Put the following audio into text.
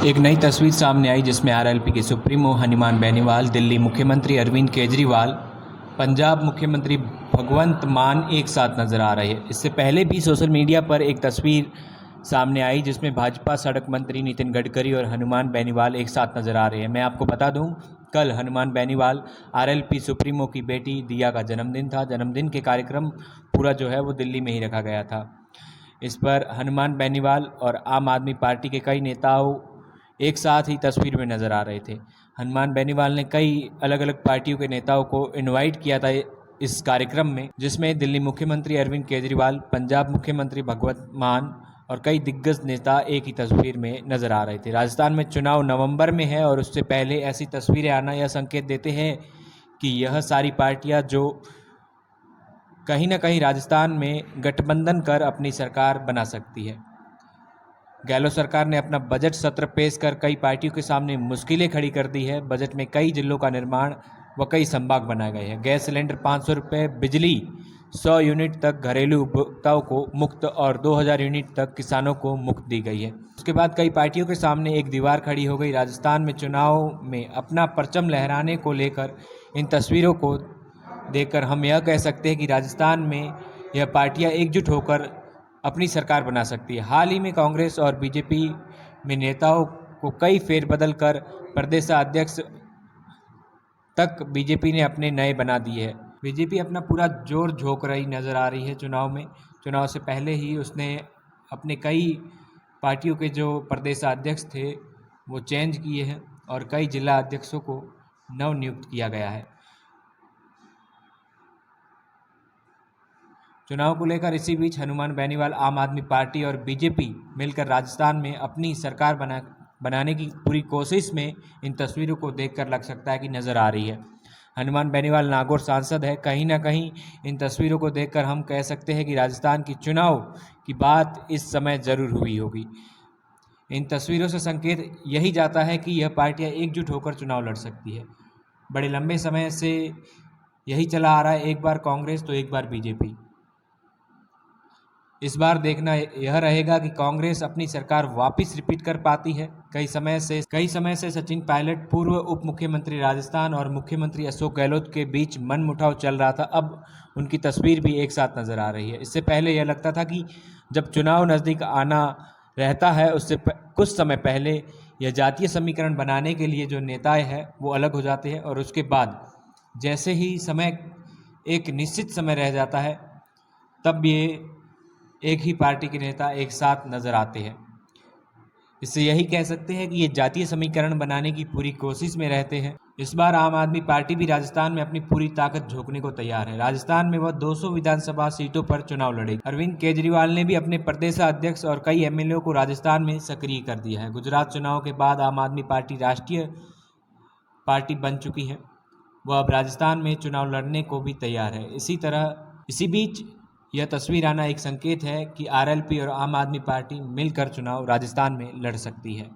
एक नई तस्वीर सामने आई जिसमें आरएलपी के सुप्रीमो हनुमान बेनीवाल, दिल्ली मुख्यमंत्री अरविंद केजरीवाल, पंजाब मुख्यमंत्री भगवंत मान एक साथ नजर आ रहे हैं। इससे पहले भी सोशल मीडिया पर एक तस्वीर सामने आई जिसमें भाजपा सड़क मंत्री नितिन गडकरी और हनुमान बेनीवाल एक साथ नजर आ रहे हैं। मैं आपको बता दूं, कल हनुमान बेनीवाल आरएलपी सुप्रीमो की बेटी दिया का जन्मदिन था। जन्मदिन के कार्यक्रम पूरा जो है वो दिल्ली में ही रखा गया था। इस पर हनुमान बेनीवाल और आम आदमी पार्टी के कई नेताओं एक साथ ही तस्वीर में नज़र आ रहे थे। हनुमान बेनीवाल ने कई अलग अलग पार्टियों के नेताओं को इनवाइट किया था इस कार्यक्रम में, जिसमें दिल्ली मुख्यमंत्री अरविंद केजरीवाल, पंजाब मुख्यमंत्री भगवंत मान और कई दिग्गज नेता एक ही तस्वीर में नज़र आ रहे थे। राजस्थान में चुनाव नवंबर में है और उससे पहले ऐसी तस्वीरें आना यह संकेत देते हैं कि यह सारी पार्टियां जो कहीं ना कहीं राजस्थान में गठबंधन कर अपनी सरकार बना सकती है। गहलोत सरकार ने अपना बजट सत्र पेश कर कई पार्टियों के सामने मुश्किलें खड़ी कर दी है। बजट में कई जिलों का निर्माण व कई संभाग बनाए गए हैं। गैस सिलेंडर 500 रुपये, बिजली 100 यूनिट तक घरेलू उपभोक्ताओं को मुफ्त और 2000 यूनिट तक किसानों को मुफ्त दी गई है। उसके बाद कई पार्टियों के सामने एक दीवार खड़ी हो गई। राजस्थान में चुनाव में अपना परचम लहराने को लेकर इन तस्वीरों को देखकर हम यह कह सकते हैं कि राजस्थान में यह पार्टियां एकजुट होकर अपनी सरकार बना सकती है। हाल ही में कांग्रेस और बीजेपी में नेताओं को कई फेरबदल कर प्रदेशाध्यक्ष तक बीजेपी ने अपने नए बना दिए हैं। बीजेपी अपना पूरा जोर झोंक रही नज़र आ रही है चुनाव में। चुनाव से पहले ही उसने अपने कई पार्टियों के जो प्रदेशाध्यक्ष थे वो चेंज किए हैं और कई जिला अध्यक्षों को नव नियुक्त किया गया है। चुनाव को लेकर इसी बीच हनुमान बेनीवाल, आम आदमी पार्टी और बीजेपी मिलकर राजस्थान में अपनी सरकार बनाने की पूरी कोशिश में इन तस्वीरों को देखकर लग सकता है कि नज़र आ रही है। हनुमान बेनीवाल नागौर सांसद है। कहीं ना कहीं इन तस्वीरों को देखकर हम कह सकते हैं कि राजस्थान की चुनाव की बात इस समय ज़रूर हुई होगी। इन तस्वीरों से संकेत यही जाता है कि यह पार्टियां एकजुट होकर चुनाव लड़ सकती है। बड़े लंबे समय से यही चला आ रहा है, एक बार कांग्रेस तो एक बार बीजेपी। इस बार देखना यह रहेगा कि कांग्रेस अपनी सरकार वापस रिपीट कर पाती है। कई समय से सचिन पायलट, पूर्व उप मुख्यमंत्री राजस्थान, और मुख्यमंत्री अशोक गहलोत के बीच मनमुटाव चल रहा था। अब उनकी तस्वीर भी एक साथ नज़र आ रही है। इससे पहले यह लगता था कि जब चुनाव नज़दीक आना रहता है उससे कुछ समय पहले यह जातीय समीकरण बनाने के लिए जो नेताएं हैं वो अलग हो जाते हैं और उसके बाद जैसे ही समय एक निश्चित समय रह जाता है तब ये एक ही पार्टी के नेता एक साथ नज़र आते हैं। इससे यही कह सकते हैं कि ये जातीय समीकरण बनाने की पूरी कोशिश में रहते हैं। इस बार आम आदमी पार्टी भी राजस्थान में अपनी पूरी ताकत झोंकने को तैयार है। राजस्थान में वह 200 विधानसभा सीटों पर चुनाव लड़ेगी। अरविंद केजरीवाल ने भी अपने प्रदेशाध्यक्ष और कई एमएलए को राजस्थान में सक्रिय कर दिया है। गुजरात चुनाव के बाद आम आदमी पार्टी राष्ट्रीय पार्टी बन चुकी है। वह अब राजस्थान में चुनाव लड़ने को भी तैयार है। इसी बीच यह तस्वीर आना एक संकेत है कि आरएलपी और आम आदमी पार्टी मिलकर चुनाव राजस्थान में लड़ सकती है।